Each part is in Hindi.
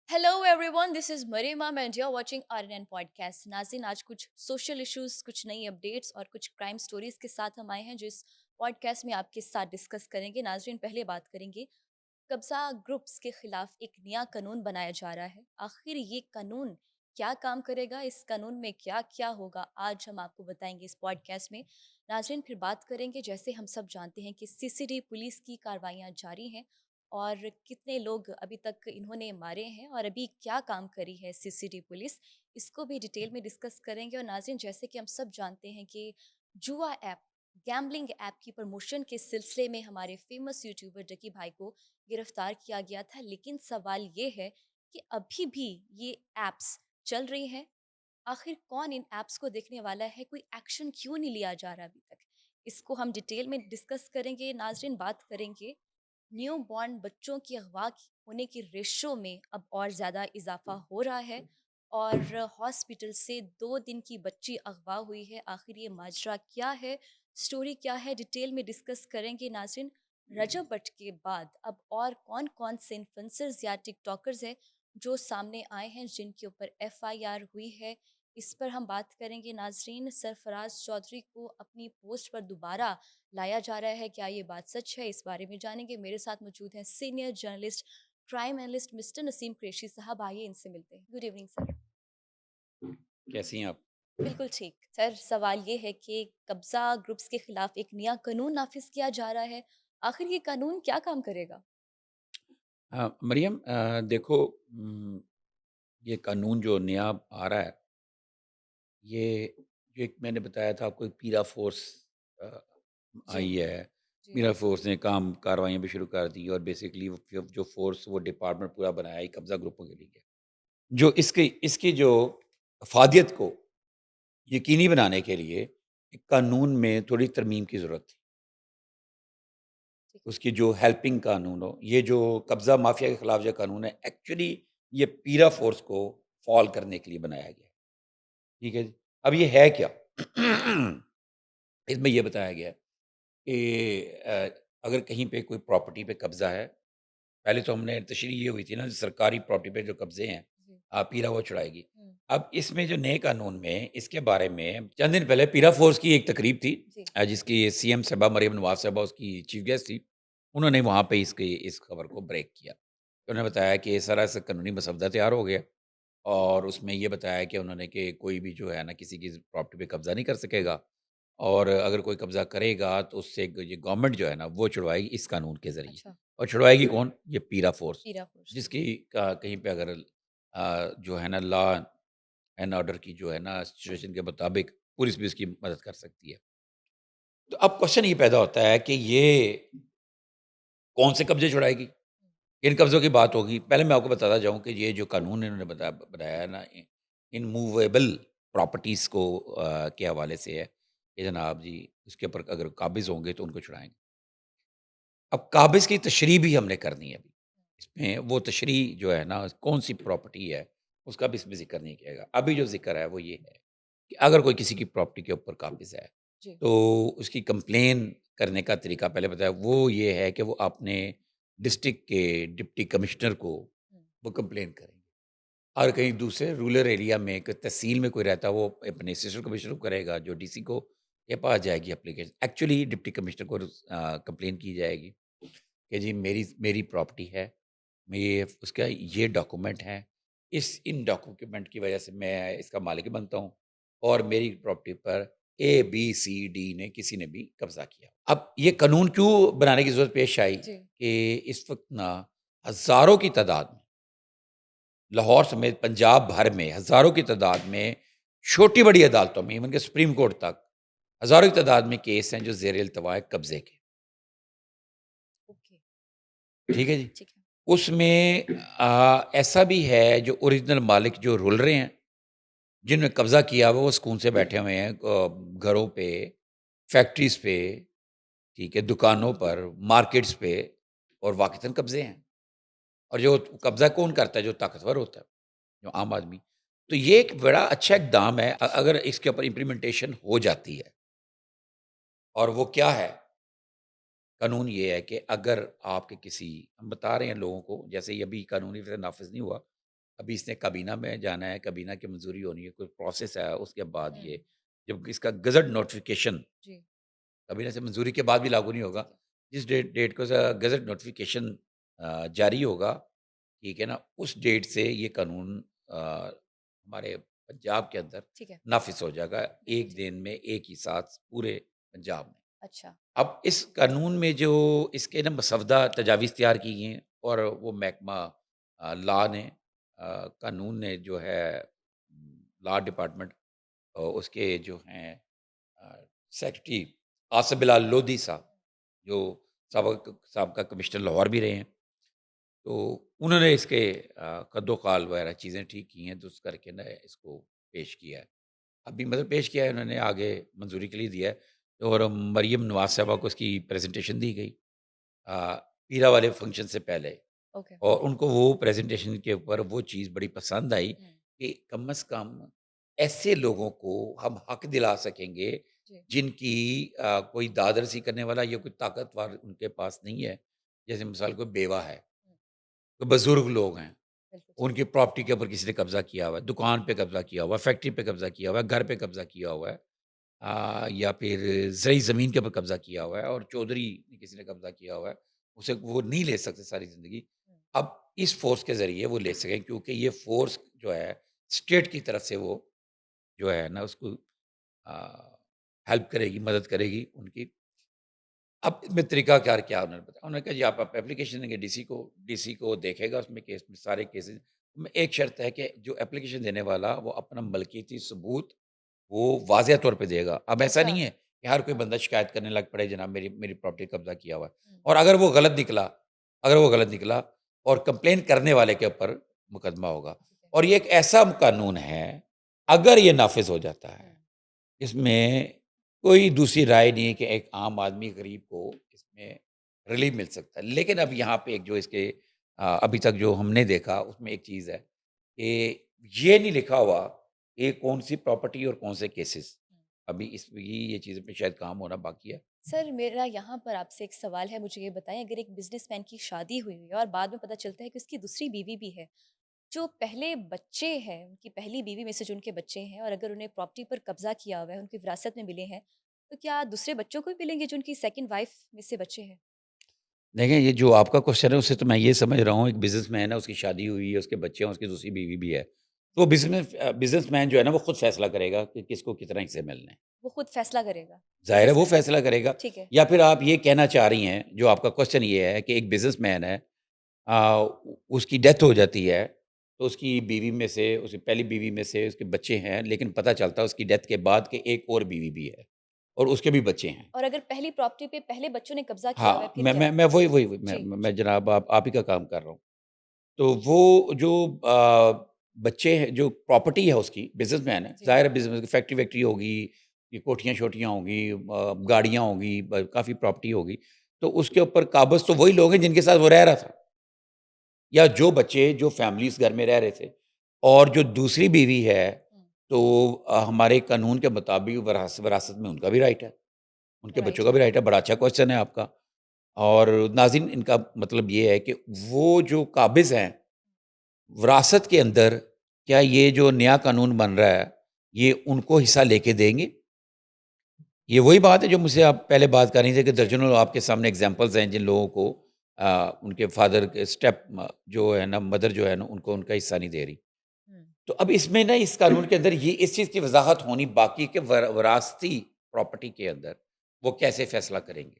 Hello everyone, this is Marima and you are watching RNN podcast. नाज़रीन, आज कुछ सोशल इश्यूज, कुछ नई अपडेट्स और कुछ क्राइम स्टोरीज के साथ हम आए हैं जो इस पॉडकास्ट में आपके साथ डिस्कस करेंगे। नाज़रीन, पहले बात करेंगे कब्जा ग्रुप्स के खिलाफ एक नया कानून बनाया जा रहा है। आखिर ये कानून क्या काम करेगा, इस कानून में क्या क्या होगा, आज हम आपको बताएंगे इस पॉडकास्ट में। नाज़रीन, फिर बात करेंगे, जैसे हम सब जानते हैं कि सीसीडी पुलिस की कार्रवाइयाँ जारी हैं और कितने लोग अभी तक इन्होंने मारे हैं और अभी क्या काम करी है सीसीडी पुलिस, इसको भी डिटेल में डिस्कस करेंगे। और नाज़रीन, जैसे कि हम सब जानते हैं कि जुआ ऐप, गैम्बलिंग ऐप की प्रमोशन के सिलसिले में हमारे फेमस यूट्यूबर डकी भाई को गिरफ्तार किया गया था। लेकिन सवाल ये है कि अभी भी ये ऐप्स चल रही हैं। आखिर कौन इन ऐप्स को देखने वाला है, कोई एक्शन क्यों नहीं लिया जा रहा अभी तक, इसको हम डिटेल में डिस्कस करेंगे। नाजरीन, बात करेंगे न्यू बॉर्न बच्चों की होने की रेशो में अब और ज़्यादा इजाफा हो रहा है और हॉस्पिटल से 2 दिन की बच्ची अगवा हुई है। आखिर ये माजरा क्या है, स्टोरी क्या है, डिटेल में डिस्कस करेंगे। नाजरीन, रजब भट्ट के बाद अब और कौन कौन से इन्फ्लुएंसर्स या टिकटॉकर्स हैं जो सामने आए हैं जिनके ऊपर एफआईआर हुई है, इस पर हम बात करेंगे। नाजरीन, सरफराज चौधरी को अपनी पोस्ट पर दोबारा लाया जा रहा है, क्या ये बात सच है, इस बारे में जानेंगे। मेरे साथ मौजूद हैं senior journalist, crime analyst mister Naseem Qureshi साहब। आइए इनसे मिलते हैं। Good evening sir. कैसी हैं आप? बिल्कुल ठीक सर। सवाल ये है कि कब्जा ग्रुप्स के खिलाफ एक नया कानून नाफिज किया जा रहा है। आखिर ये कानून क्या काम करेगा? मरियम, देखो, ये कानून जो नया आ रहा है, ये जो एक मैंने बताया था आपको, एक पीरा फ़ोर्स अ, जी। आई है। जी। पीरा फ़ोर्स ने कार्रवाइयाँ भी शुरू कर दी और बेसिकली वो जो फ़ोर्स, वो डिपार्टमेंट पूरा बनाया है कब्ज़ा ग्रुपों के लिए। जो इसकी इसकी जो अफ़ादियत को यकीनी बनाने के लिए एक कानून में थोड़ी तरमीम की ज़रूरत थी। ठीक है। उसकी जो हेल्पिंग कानून हो, ये जो कब्ज़ा माफ़िया के खिलाफ जो कानून है, एक्चुअली ये पीरा फ़ोर्स को फ़ॉल करने के लिए बनाया गया है। ठीक है जी? अब ये है क्या? इसमें ये बताया गया है कि अगर कहीं पे कोई प्रॉपर्टी पे कब्ज़ा है, पहले तो हमने तशरीह ये हुई थी ना, सरकारी प्रॉपर्टी पे जो कब्ज़े हैं, जी। पीरा वो छुड़ाएगी। हम्म। अब इसमें जो नए कानून में इसके बारे में चंद दिन पहले पीरा फ़ोर्स की एक तकरीब थी, जी। जिसकी सीएम साहिबा मरियम नवाज़ साहिबा उसकी चीफ़ गेस्ट थी। उन्होंने वहाँ पे इस खबर को ब्रेक किया। तो उन्होंने बताया कि सारा सा कानूनी मसवदा तैयार हो गया और उसमें ये बताया कि उन्होंने कि कोई भी जो है ना किसी की प्रॉपर्टी पे कब्ज़ा नहीं कर सकेगा और अगर कोई कब्ज़ा करेगा तो उससे ये गवर्नमेंट जो है ना वो छुड़वाएगी इस कानून के ज़रिए। अच्छा। और छुड़वाएगी कौन? ये पीरा फ़ोर्स, पीरा फुर्श। जिसकी कहीं पे अगर जो है ना लॉ एंड ऑर्डर की जो है ना सिचुएशन के मुताबिक पुलिस भी उसकी मदद कर सकती है। तो अब क्वेश्चन ये पैदा होता है कि ये कौन से कब्ज़े छुड़ाएगी? किन कब्ज़ों की बात होगी? पहले मैं आपको बताता जाऊँ कि ये जो कानून इन्होंने बनाया है ना, इनमूवेबल प्रॉपर्टीज़ को के हवाले से है कि जनाब जी, उसके ऊपर अगर काबिज़ होंगे तो उनको छुड़ाएँगे। अब काबिज़ की तशरीह भी हमने करनी है अभी। इसमें वो तशरीह जो है ना, कौन-सी प्रॉपर्टी है, उसका भी इसमें ज़िक्र नहीं किया गया। अभी जो ज़िक्र है वो ये है कि अगर कोई किसी की प्रॉपर्टी के ऊपर काबिज़ है, जी। तो उसकी कंप्लेन करने का तरीका पहले बताया, वो ये है कि वो अपने डिस्ट्रिक्ट के डिप्टी कमिश्नर को हम्म। वो कंप्लेन करेंगे। और कहीं दूसरे रूरल एरिया में कोई तहसील में कोई रहता है, वो अपने असिस्टेंट कमिश्नर को करेगा, जो डीसी को के पास जाएगी एप्लीकेशन। एक्चुअली डिप्टी कमिश्नर को कंप्लेन की जाएगी कि जी मेरी मेरी प्रॉपर्टी है, मैं ये उसका ये डॉक्यूमेंट है, इन डॉक्यूमेंट की वजह से मैं इसका मालिक बनता हूँ और मेरी प्रॉपर्टी पर ए, बी, सी, डी ने किसी ने भी कब्ज़ा किया। अब ये कानून क्यों बनाने की ज़रूरत पेश आई जी। कि इस वक़्त ना हज़ारों की तादाद में, लाहौर समेत पंजाब भर में हज़ारों की तादाद में छोटी-बड़ी अदालतों में, इवन के सुप्रीम कोर्ट तक हज़ारों की तादाद में केस हैं जो ज़ेर इल्तवा है कब्ज़े के। ओके। ठीक है जी? ठीक है। उसमें ऐसा भी है जो ओरिजिनल मालिक जो रुल रहे हैं, जिन्होंने कब्ज़ा किया हुआ है, वो सुकून से बैठे हुए हैं घरों पे, फैक्ट्रीज़ पे, ठीक है, दुकानों पर, मार्केट्स पे और वाक़ईतन कब्ज़े हैं। और जो जी। कब्ज़ा कौन करता है? जो ताकतवर होता है, जो आम आदमी। तो ये एक बड़ा अच्छा इक़दाम है, अगर इसके ऊपर इम्प्लीमेंटेशन हो जाती है। और वो क्या है? कानून ये है कि अगर आपके किसी, हम बता रहे हैं लोगों को, जैसे ये अभी कानूनी रूप से नाफ़िज़ नहीं हुआ, अभी इसने काबीना में जाना है, काबीना की मंजूरी होनी है, कोई प्रोसेस है, उसके बाद ये हुँ, जब इसका गज़ट नोटिफ़िकेशन जी, काबीना से मंजूरी के बाद भी लागू नहीं होगा। ठीक है। जिस डेट को गज़ट नोटिफ़िकेशन जारी होगा, ठीक है ना? उस डेट से ये कानून हमारे पंजाब के अंदर ठीक है, नाफ़िज़ हो जाएगा, बिल्कुल 1 ठीक। दिन में, एक ही साथ पूरे पंजाब में। अच्छा, अब इस कानून में जो इसके ना मसवदा तजावीज़ तैयार की गई हैं और वो महकमा लॉ ने कानून ने जो है लॉ डिपार्टमेंट उसके जो हैं सेक्रेटरी आसिफ बिलाल लोधी साहब, जो साबका कमिश्नर लाहौर भी रहे हैं। तो उन्होंने इसके कद्दो-काल वगैरह चीज़ें ठीक की हैं, दुरुस्त करके ना इसको पेश किया है। अभी मतलब पेश किया है उन्होंने, आगे मंजूरी के लिए दिया है और मरियम नवाज़ साहिबा को इसकी प्रेज़ेंटेशन दी गई पीरा वाले फंक्शन से पहले। ओके। और उनको वो प्रेज़ेंटेशन के ऊपर वो चीज़ बड़ी पसंद आई हुँ, कि कम से कम ऐसे लोगों को हम हक दिला सकेंगे जी, जिनकी कोई दाद-रसी करने वाला या कोई ताकतवर उनके पास नहीं है। जैसे मिसाल कोई बेवा है, हुँ, कोई बुज़ुर्ग लोग हैं, बिल्कुल ठीक। उनकी प्रॉपर्टी के ऊपर किसी ने कब्ज़ा किया हुआ है, दुकान पे कब्ज़ा किया हुआ है, फैक्ट्री पे कब्ज़ा किया हुआ है, घर पे कब्ज़ा किया हुआ है। या फिर ज़रई ज़मीन के ऊपर कब्ज़ा किया हुआ है और चौधरी ने किसी ने कब्ज़ा किया हुआ है, उसे वो नहीं ले सकते सारी ज़िंदगी। हुँ, अब इस फ़ोर्स के ज़रिए वो ले सकें क्योंकि ये फ़ोर्स जो है स्टेट की तरफ से वो जो है ना उसको हेल्प करेगी, मदद करेगी उनकी। अब इसमें तरीक़ाकार क्या उन्होंने बताया? उन्होंने कहा जी आप एप्लीकेशन देंगे डीसी को देखेगा उसमें केस में सारे केसेज़ में एक शर्त है कि जो एप्लीकेशन देने वाला वो अपना मलकियती सबूत वो वाज़िह तौर पे देगा। अब ऐसा अच्छा, नहीं है कि हर कोई हाँ, बंदा शिकायत करने लग पड़े जनाब मेरी मेरी प्रॉपर्टी कब्ज़ा किया हुआ है। हुँ, और अगर वो गलत निकला और कंप्लेन करने वाले के ऊपर मुकदमा होगा। ठीक है। और ये एक ऐसा कानून है, अगर ये नाफ़िज़ हो जाता हुँ, है, इसमें कोई दूसरी राय नहीं है कि एक आम आदमी गरीब को इसमें रिलीफ़ मिल सकता है। लेकिन अब यहाँ पे एक जो इसके अभी तक जो हमने देखा उसमें एक चीज़ है कि ये नहीं लिखा हुआ कि कौन-सी प्रॉपर्टी और कौन से केसेस। हुँ। अभी इस ये चीज़ों पे शायद काम होना बाकी है। सर, मेरा यहाँ पर आपसे एक सवाल है, मुझे ये बताएँ, अगर एक बिज़नेसमैन की शादी हुई हुई है और बाद में पता चलता है कि उसकी दूसरी बीवी भी है, जो पहले बच्चे हैं, उनकी पहली बीवी में से जो उनके बच्चे हैं और अगर उन्हें प्रॉपर्टी पर कब्ज़ा किया हुआ है, उनकी विरासत में मिले हैं, तो क्या दूसरे बच्चों को भी मिलेंगे जो उनकी सेकंड वाइफ़ में से बच्चे हैं? देखिए, ये जो आपका क्वेश्चन है उससे तो मैं ये समझ रहा हूँ एक बिज़नेसमैन है, उसकी शादी हुई है, उसके बच्चे हैं, उसकी दूसरी बीवी भी है। तो बिज़नेसमैन जो है ना वो खुद फैसला करेगा कि किसको कितना हिस्से मिलने हैं। वो खुद फैसला करेगा, ज़ाहिर है वो बिज़नेसमैन। फैसला करेगा ठीक है। या फिर आप ये कहना चाह रही हैं, जो आपका क्वेश्चन ये है कि एक बिज़नेसमैन है उसकी डेथ हो जाती है, तो उसकी बीवी में से उसकी पहली बीवी में से उसके बच्चे हैं, लेकिन पता चलता है उसकी डेथ के बाद कि एक और बीवी भी है और उसके भी बच्चे हैं। और अगर पहली प्रॉपर्टी पे पहले बच्चों ने कब्ज़ा किया हुआ है, हाँ, फिर क्या? मैं वही जी, मैं जी। जनाब आप ही का काम कर रहा हूँ। तो वो जो बच्चे हैं जो प्रॉपर्टी है उसकी बिज़नेसमैन है, जी, ज़ाहिर है बिज़नेस फैक्ट्री-वैक्ट्री होगी, ये कोठियाँ-शोठियाँ होंगी गाड़ियाँ होंगी, ब काफ़ी प्रॉपर्टी होगी। तो उसके ऊपर काबिज़ तो वही लोग हैं जिनके साथ वो रह रहा था या जो बच्चे जो फैमिली इस घर में रह रहे थे। और जो दूसरी बीवी है, हुँ, तो हमारे कानून के मुताबिक विरासत में उनका भी राइट है, उनके बच्चों राइट। का भी राइट है। बड़ा अच्छा क्वेश्चन है आपका। और नाज़रीन इनका मतलब ये है कि वो जो काबिज़ हैं विरासत के अंदर क्या ये जो नया कानून बन रहा है, ये उनको हिस्सा लेके देंगे? ये वही बात है जो मुझसे आप पहले बात कर रही थी कि जी। दर्जनों आपके सामने एग्ज़ाम्पल्स हैं जिन लोगों को उनके फादर के जो है ना मदर जो है ना उनको उनका हिस्सा नहीं दे रही। हुँ, तो अब इसमें ना इस कानून के अंदर ये इस चीज़ की वज़ाहत होनी बाकी है कि विरासती प्रॉपर्टी के अंदर वो कैसे फ़ैसला करेंगे,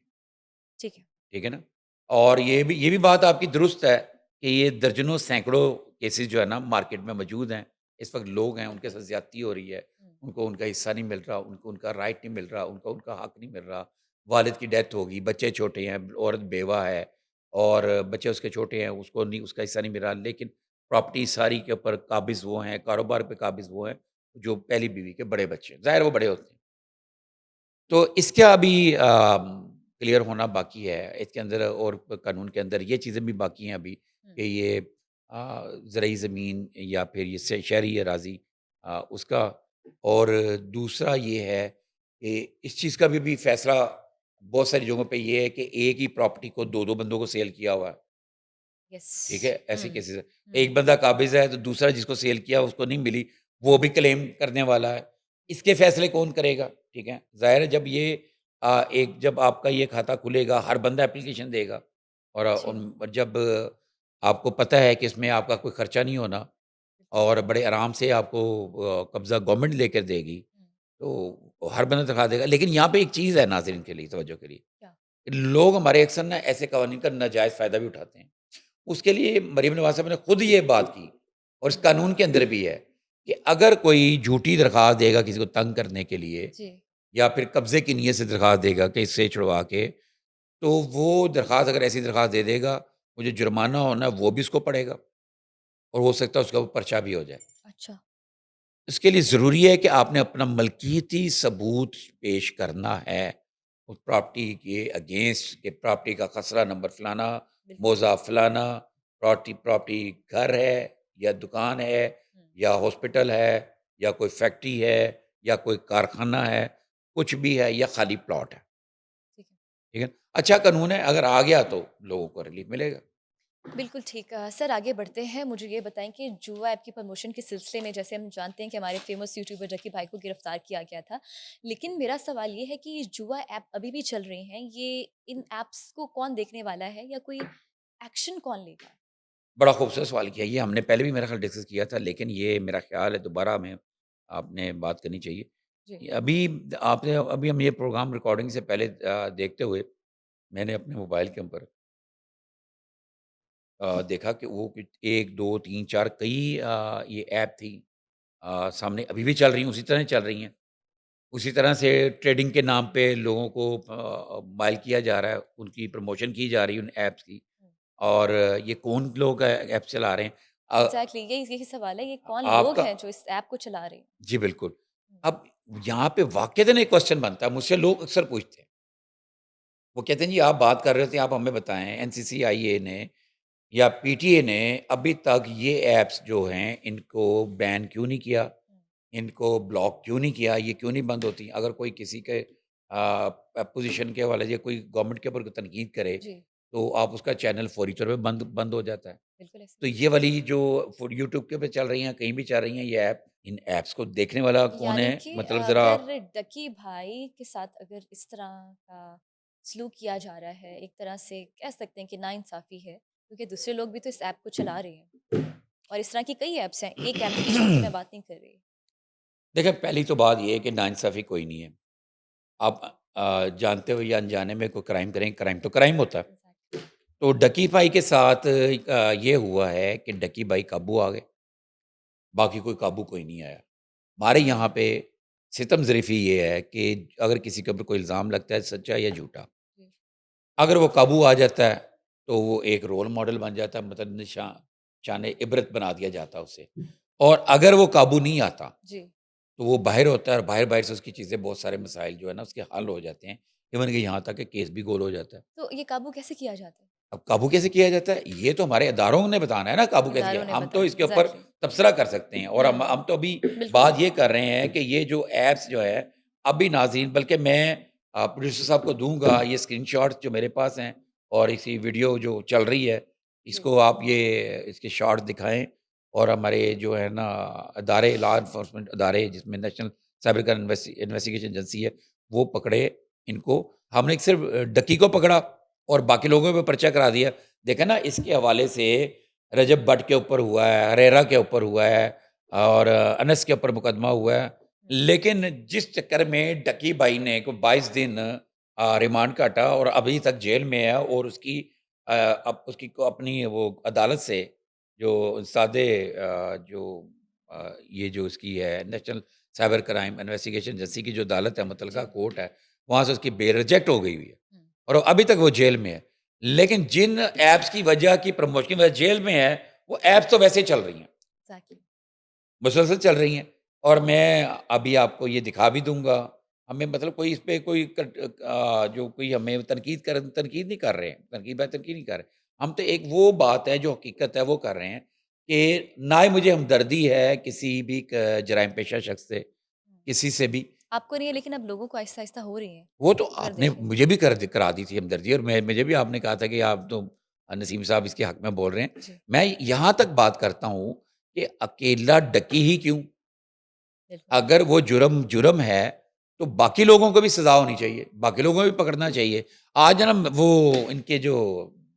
ठीक है। ठीक है ना? और ये भी बात आपकी दुरुस्त है कि ये दर्जनों सैकड़ों केसेज़ जो है ना मार्केट में मौजूद हैं। इस वक़्त लोग हैं उनके साथ ज़्यादती हो रही है, हुँ, उनको उनका हिस्सा नहीं मिल रहा, उनको उनका राइट नहीं मिल रहा, उनको उनका हक नहीं मिल रहा। वालिद की डेथ होगी, बच्चे छोटे हैं, औरत बेवा है और बच्चे उसके छोटे हैं, उसको नहीं उसका हिस्सा नहीं मिल रहा। लेकिन प्रॉपर्टी सारी के ऊपर काबिज़ वो हैं, कारोबार पे काबिज़ वो हैं, जो पहली बीवी के बड़े बच्चे हैं। ज़ाहिर है वो बड़े होते हैं। तो इसका अभी क्लियर होना बाकी है। इसके अंदर और कानून के अंदर ये चीज़ें भी बाकी हैं अभी हुँ, कि ये ज़रई ज़मीन या फिर ये शहरी अराज़ी उसका और दूसरा ये है कि इस चीज़ का भी फैसला बहुत सारी जगहों पे ये है कि एक ही प्रॉपर्टी को 2-2 बंदों को सेल किया हुआ है। यस। ठीक है? ऐसे हुँ, केसेज़ है। हुँ, एक बंदा काबिज़ है तो दूसरा जिसको सेल किया उसको नहीं मिली, वो भी क्लेम करने वाला है। इसके फैसले कौन करेगा? ठीक है? ज़ाहिर है जब ये जब आपका ये खाता खुलेगा, हर बंदा एप्लीकेशन देगा और जी, जब आपको पता है कि इसमें आपका कोई खर्चा नहीं होना बिल्कुल। और बड़े आराम से आपको कब्ज़ा गवर्नमेंट लेकर देगी, हुँ, तो हर बंदा दिखा देगा। लेकिन यहाँ पे एक चीज़ है नाज़रीन के लिए, तवज्जो के लिए, क्या? लोग हमारे अक्सर ना ऐसे कवानीन का नाजायज़ फ़ायदा भी उठाते हैं। उसके लिए मरीम नवाज़ साहब ने खुद ये बात की और इस हुँ, कानून के अंदर भी है कि अगर कोई झूठी दरख़्वास्त देगा किसी को तंग करने के लिए जी, या फिर कब्ज़े की नीयत से दरख़्वास्त देगा कि इससे छुड़वा के, तो वो दरख़्वास्त अगर ऐसी दरख़्वास्त दे देगा, वो जो जुर्माना होना है वो भी उसको पड़ेगा और हो सकता है उसका वो पर्चा भी हो जाए। अच्छा, इसके लिए ज़रूरी है कि आपने अपना मलकियती सबूत पेश करना है, उस प्रॉपर्टी के अगेंस्ट कि प्रॉपर्टी का खसरा नंबर फलाना, बिल्कुल। मौज़ा फलाना, प्रॉपर्टी प्रॉपर्टी घर है या दुकान है हुँ, या हॉस्पिटल है या कोई फैक्ट्री है या कोई कारखाना है, कुछ भी है या खाली प्लॉट है, ठीक है। ठीक है? अच्छा कानून है, अगर आ गया तो लोगों को रिलीफ मिलेगा। बिल्कुल ठीक। सर आगे बढ़ते हैं। मुझे ये बताएँ कि जुआ ऐप की प्रमोशन के सिलसिले में जैसे हम जानते हैं कि हमारे फ़ेमस यूट्यूबर जकी भाई को गिरफ्तार किया गया था। लेकिन मेरा सवाल ये है कि ये जुआ ऐप अभी भी चल रहे हैं, ये इन ऐप्स को कौन देखने वाला है या कोई एक्शन कौन लेगा? बड़ा खूबसूरत सवाल किया। ये हमने पहले भी मेरा ख़्याल डिस्कस किया था, लेकिन ये मेरा ख़्याल है दोबारा हमें आपने बात करनी चाहिए। जी, ये अभी हम ये प्रोग्राम रिकॉर्डिंग से पहले देखते हुए मैंने अपने मोबाइल के ऊपर देखा कि वो कुछ 1, 2, 3, 4 कई ये ऐप थी सामने अभी भी चल रही हैं, उसी तरह चल रही हैं। उसी तरह से ट्रेडिंग के नाम पे लोगों को माइल किया जा रहा है, उनकी प्रमोशन की जा रही है उन ऐप्स की हुँ। और ये कौन लोग ऐप चला रहे हैं। एग्ज़ैक्टली यही सवाल है, ये कौन लोग आपका हैं जो इस ऐप को चला रहे हैं? जी, बिल्कुल। हुँ, अब यहाँ पे वाक़ईतन एक क्वेश्चन बनता है, मुझसे लोग अक्सर पूछते हैं। वो कहते हैं, "जी, आप बात कर रहे थे, आप हमें बताएँ, एनसीसीआईए ने या पीटीए ने अभी तक ये ऐप्स जो हैं, इनको बैन क्यों नहीं किया? हुँ। इनको ब्लॉक क्यों नहीं किया? ये क्यों नहीं बंद होती?" अगर कोई किसी के पोज़ीशन के हवाले से कोई गवर्नमेंट के ऊपर कोई तनकीद करे, जी, तो आप उसका चैनल फ़ौरी तौर पे बंद बंद हो जाता है। बिल्कुल ऐसे तो ये वाली जो फ़ुड यूट्यूब के पे चल रही हैं, कहीं भी चल रही हैं ये ऐप, इन ऐप्स को देखने वाला कौन यानी है? कि मतलब ज़रा अगर डकी भाई के साथ अगर इस तरह का सलूक किया जा रहा है, एक तरह से कह सकते हैं कि नाइंसाफ़ी है, क्योंकि दूसरे लोग भी तो इस ऐप को चला रहे हैं और इस तरह की कई ऐप्स हैं, एक एप्लीकेशन की मैं बात नहीं कर रही। देखिए, पहली तो बात ये है कि नाइंसाफ़ी कोई नहीं है। आप जानते हो या अनजाने में कोई क्राइम करें, क्राइम तो क्राइम होता है। एग्ज़ैक्टली। तो डकी भाई के साथ ये हुआ है कि डकी भाई काबू आ गए, बाकी कोई काबू कोई नहीं आया। हमारे यहाँ पे सितम ज़रीफ़ी ये है कि अगर किसी के ऊपर कोई इल्ज़ाम लगता है सच्चा या झूठा, जी, अगर वो काबू आ जाता है, तो वो एक रोल मॉडल बन जाता है, मतलब शान इबरत बना दिया जाता है उसे। और अगर वो काबू नहीं आता, जी। तो वो बाहिर होता है और बाहिर-बाहिर से उसकी चीज़ें बहुत सारे मसाइल जो है ना उसके हल हो जाते हैं। इवन कि यहाँ तक कि केस भी गोल हो जाता है। तो ये काबू कैसे किया जाता है? अब काबू कैसे किया जाता है? ये तो हमारे इदारों ने बताना है ना काबू कैसे किया। इदारों ने हम तो बताना है, इसके ऊपर एग्ज़ैक्टली। तबसरा कर सकते हैं और हम हुँ, तो अभी बिल्कुल। बात ये कर रहे हैं कि ये जो ऐप्स जो है, अभी नाज़रीन बल्कि मैं प्रोड्यूसर साहब को दूँगा ये स्क्रीनशॉट्स जो मेरे पास हैं और इसी वीडियो जो चल रही है, जी, इसको आप ये इसके शॉट्स दिखाएँ और हमारे जो है ना अदारे लॉ एनफोर्समेंट अदारे जिसमें national cyber crime investigation agency है, वो पकड़े इनको। हमने सिर्फ़ डक्की को पकड़ा और बाकी लोगों पे पर्चा करा दिया। देखा ना इसके हवाले से रजब भट्ट के ऊपर हुआ है, अरेरा के ऊपर हुआ है और अनस के ऊपर मुकदमा हुआ है। हुँ, लेकिन जिस चक्कर में डकी भाई ने को 22 दिन रिमांड काटा और अभी तक जेल में है और उसकी अब उसकी को अपनी वो अदालत से जो सादे जो ये जो इसकी है national cyber crime investigation agency की जो अदालत है, मुतल्लका जी, कोर्ट है, वहाँ से उसकी बेल रिजेक्ट हो गई हुई है हुँ, और अभी तक वो जेल में है। लेकिन जिन ऐप्स की वजह की प्रमोशन की वजह जेल में है, वो ऐप्स तो वैसे ही चल रही हैं, एग्ज़ैक्टली। मुसलसल चल रही हैं और मैं अभी आपको ये दिखा भी दूँगा। हमें मतलब कोई इस पे कोई जो कोई हमें तनकीद नहीं कर रहे हैं, तनकीद नहीं कर रहे। हम तो एक वो बात है जो हकीकत है वो कर रहे हैं कि ना ही मुझे हमदर्दी है किसी भी क जराइम पेशा शख्स से, हुँ, किसी से भी। आपको नहीं है लेकिन अब लोगों को आहिस्ता-आहिस्ता हो रही है, वो तो आपने गर्दिशें। मुझे भी कर करा दी थी हमदर्दी और मैं मुझे भी आपने कहा था कि आप तो नसीम साहब इसके हक में बोल रहे हैं। जी, मैं यहाँ तक बात करता हूँ कि अकेला डकी ही क्यों? बिल्कुल। अगर वो जुर्म जुर्म है, तो बाकी लोगों को भी सज़ा होनी चाहिए, बाकी लोगों को भी पकड़ना चाहिए। आज ना वो इनके जो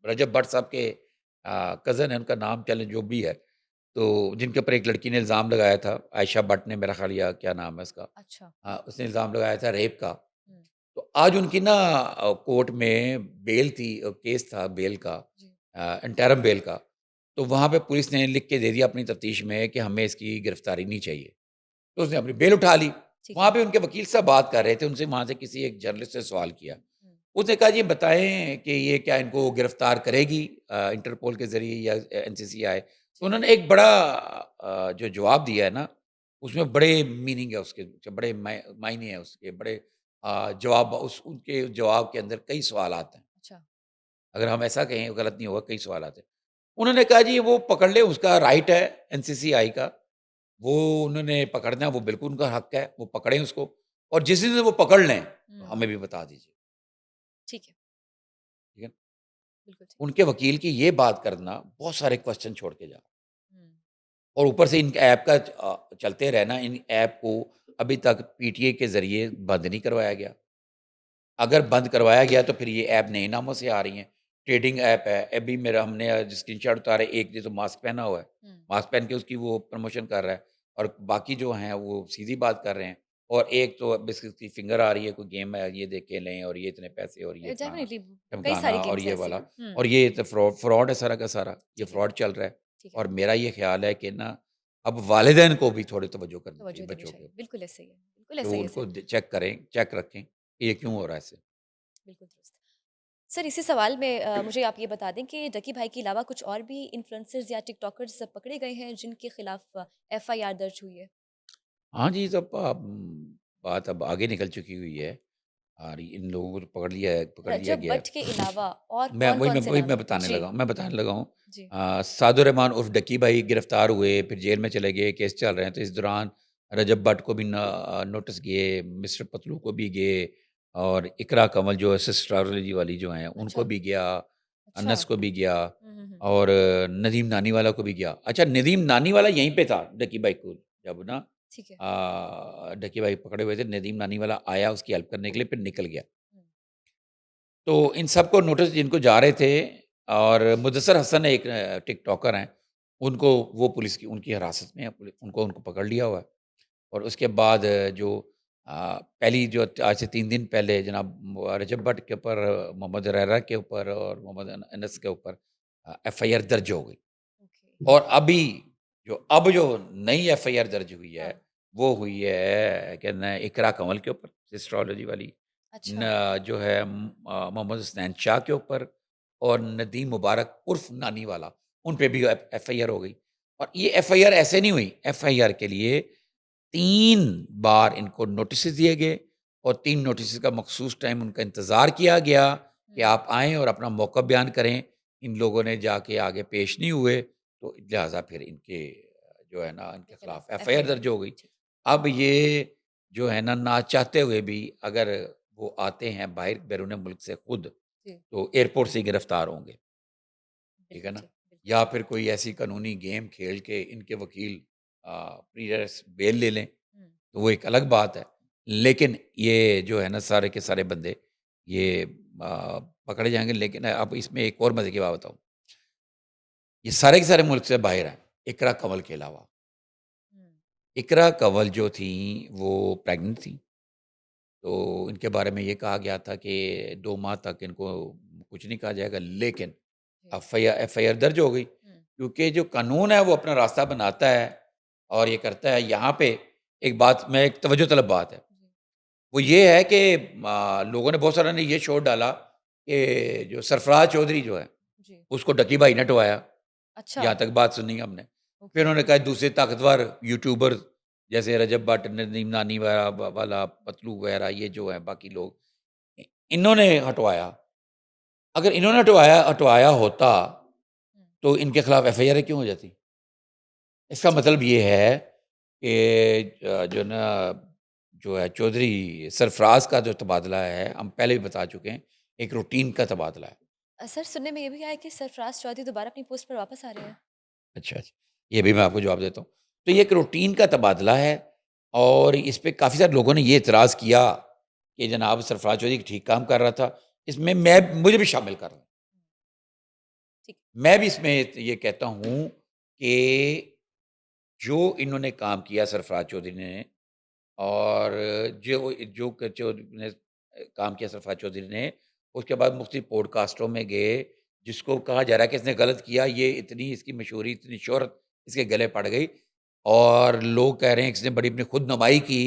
रजब भट्ट साहब के कज़न है, उनका नाम चलें जो भी है, तो जिनके ऊपर एक लड़की ने इल्ज़ाम लगाया था, आयशा भट्ट ने मेरा ख़्याल, या क्या नाम है उसका? अच्छा। उसने इल्ज़ाम लगाया था रेप का। हुँ, तो आज उनकी ना कोर्ट में बेल थी, केस था बेल का, जी, इंटरिम बेल का। तो वहाँ पे पुलिस ने लिख के दे दिया अपनी तफ्तीश में कि हमें इसकी गिरफ्तारी नहीं चाहिए। तो उसने अपनी बेल उठा ली। ठीक वहाँ है। पे उनके वकील साहब बात कर रहे थे, उनसे वहाँ से किसी एक जर्नलिस्ट ने सवाल किया। हुँ, उसने कहा, "जी बताएँ कि ये क्या इनको गिरफ्तार करेगी इंटरपोल के ज़रिए या एनसीसीआई?" तो जी, उन्होंने एक बड़ा जो जवाब दिया है ना, उसमें बड़े मीनिंग है उसके, बड़े मायने हैं उसके, बड़े जवाब, उस उनके जवाब के अंदर कई सवालात हैं। अच्छा, अगर हम ऐसा कहें गलत नहीं होगा, कई सवालात हैं। उन्होंने कहा, "जी वो पकड़ ले, उसका राइट है एनसीसीआई का। वो उन्होंने पकड़ना है, वो बिल्कुल उनका हक है, वो पकड़ें उसको, और जिस दिन वो पकड़ लें, तो हुँ, हमें भी बता दीजिए।" ठीक है, ठीक है? बिल्कुल ठीक। उनके वकील की ये बात करना बहुत सारे क्वेश्चन छोड़ के जा रहा है। हुँ, और ऊपर से इन ऐप का चलते रहना, इन ऐप को अभी तक पीटीए के ज़रिए बंद नहीं करवाया गया। अगर बंद करवाया गया तो फिर ये ऐप नए नामों से आ रही हैं। ट्रेडिंग ऐप है, अभी मेरा हमने जो स्क्रीनशॉट उतारे, एक ने तो मास्क पहना हुआ है, हुँ, मास्क पहन के उसकी वो प्रमोशन कर रहा है, और बाकी जो हैं वो सीधी बात कर रहे हैं, और एक तो बस उसकी फिंगर आ रही है, कोई गेम है, ये देख के लें और ये इतने पैसे और ये फलाना, डेफ़िनिटली कई सारी ढमकाना और गेम्स ये ऐसी वाला, हैं। हुँ, और ये तो फ्रॉड है सारा का सारा, ये ठीक है, फ्रॉड चल रहा है। ठीक है। और मेरा ये ख़्याल है कि ना, अब वालिदैन को भी थोड़ी तवज्जो करनी चाहिए तवज्जो देनी बच्चों के चाहिए। ऊपर, बिल्कुल ऐसा ही है। बिल्कुल कि ऐसा वो ही है उनको सर। चेक करें, चेक रखें कि ये क्यों हो रहा है ऐसे। बिल्कुल दुरुस्त। सर इसी सवाल में मुझे आप ये बता दें कि डकी भाई के अलावा कुछ और भी इन्फ्लुएंसर्स या टिकटॉकर्स पकड़े गए हैं जिनके खिलाफ एफआईआर दर्ज हुई है? हाँ जी, तब बात अब आगे निकल चुकी हुई है, और इन लोगों को तो पकड़ लिया रजब गया है। भट्ट के अलावा और मैं वही कौन-कौन मैं से वही नाम मैं हैं? बताने जी, लगा हूँ मैं बताने लगा हूँ। जी। सादुर रहमान उर्फ डक्की भाई गिरफ्तार हुए, फिर जेल में चले गए, केस चल रहे हैं, तो इस दौरान रजब भट्ट को भी नोटिस गए, मिस्टर पतलू को भी गए, और इकरा कंवल जो एस्ट्रोलॉजी वाली जो हैं, उनको अच्छा, भी गया, अच्छा। अनस को भी गया, हुँ, हुँ, हुँ। और नदीम नानीवाला को भी गया। अच्छा, नदीम नानीवाला यहीं पे था डक्की भाई को, जब ना ठीक है। डक्की भाई पकड़े हुए थे, नदीम नानीवाला आया उसकी हेल्प करने के लिए, फिर निकल गया। हुँ, तो इन सबको नोटिस जिनको जा रहे थे, और मुदस्सर हसन एक टिकटॉकर हैं, उनको वो पुलिस की उनकी हिरासत में है, उनको उनको पकड़ लिया हुआ है। और उसके बाद जो पहली जो आज से 3 दिन पहले जनाब रजब भट्ट के ऊपर, मोहम्मद रैरा के ऊपर और मोहम्मद अनस के ऊपर एफआईआर दर्ज हो गई। ओके। और अभी अब जो नई एफआईआर दर्ज हुई है, हाँ, वो हुई है क्या न इकरा कंवल के ऊपर, एस्ट्रोलॉजी वाली, अच्छा। जो है मोहम्मद हुसनैन शाह के ऊपर, और नदीम मुबारक उर्फ नानी वाला, उन पे भी एफआईआर हो गई। और ये एफआईआर ऐसे नहीं हुई, एफआईआर के लिए 3 बार इनको नोटिसेस दिए गए, और 3 नोटिसेस का मखसूस टाइम उनका इंतज़ार किया गया कि हुँ, आप आएँ और अपना मौक़िफ़ बयान करें। इन लोगों ने जाके आगे पेश नहीं हुए, तो लिहाज़ा फिर इनके जो है ना, के इनके खिलाफ खिलाफ एफआईआर एफआईआर। दर्ज हो गई। ठीक, अब ये जो है ना चाहते हुए भी, अगर वो आते हैं बाहर बैरून मुल्क से खुद, जी। तो एयरपोर्ट से ही गिरफ्तार होंगे, ठीक है बिल्कुल ना? ठीक, बिल्कुल या ठीक। फिर कोई ऐसी कानूनी गेम खेल के इनके वकील प्रीयर्स बेल ले लें, हुँ, तो वो एक अलग बात है। लेकिन ये जो है ना, सारे के सारे बंदे ये पकड़े जाएँगे, लेकिन अब इसमें एक और मज़े की बात बताऊँ, ये सारे के सारे मुल्क से बाहर हैं, इकरा कंवल के अलावा। हुँ, इकरा कंवल जो थीं, वो प्रेग्नेंट थीं, तो इनके बारे में ये कहा गया था कि 2 माह तक इनको कुछ नहीं कहा जाएगा, लेकिन जी। एफआईआर दर्ज हो गई, हुँ, क्योंकि जो कानून है वो अपना रास्ता बनाता है और ये करता है। यहाँ पे एक बात, मैं एक तवज्जो तलब बात है, जी, वो ये है कि लोगों ने, बहुत सारे ने ये शोर डाला कि जो सरफराज चौधरी जो है, जी। उसको डकी भाई ने हटवाया। अच्छा, यहाँ तक बात सुनी हमने। फिर ओके। उन्होंने कहा दूसरे ताकतवर यूट्यूबर जैसे रजब भट्ट, नदीम नानी वाला, पतलू वगैरह, ये जो है बाकी लोग, इन्होंने हटवाया। अगर इन्होंने हटवाया हटवाया होता, हुँ, तो इनके खिलाफ एफआईआर क्यों हो जाती? इसका ठीक है। मतलब ये है कि जो ना, जो है चौधरी सरफराज का जो तबादला है, हम पहले भी बता चुके हैं, एक रूटीन का तबादला है। सर सुनने में ये भी आया कि सरफराज चौधरी दोबारा अपनी पोस्ट पर वापस आ रहे हैं। अच्छा, अच्छा। ये भी मैं आपको जवाब देता हूँ। तो ये एक रूटीन का तबादला है और इस पे काफ़ी सारे लोगों ने ये इतराज़ किया कि जनाब सरफराज चौधरी ठीक काम कर रहा था। इसमें मैं मुझे भी शामिल कर लें। ठीक। मैं भी इसमें ये कहता हूँ कि जो इन्होंने काम किया सरफराज चौधरी ने और जो जो क जो ने काम किया सरफराज चौधरी ने, उसके बाद मुख्तलिफ पॉडकास्टों में गए, जिसको कहा जा रहा है कि इसने गलत किया, ये इतनी इसकी मशहूरी, इतनी शोहरत इसके गले पड़ गई और लोग कह रहे हैं कि इसने बड़ी अपनी खुद-नुमाई की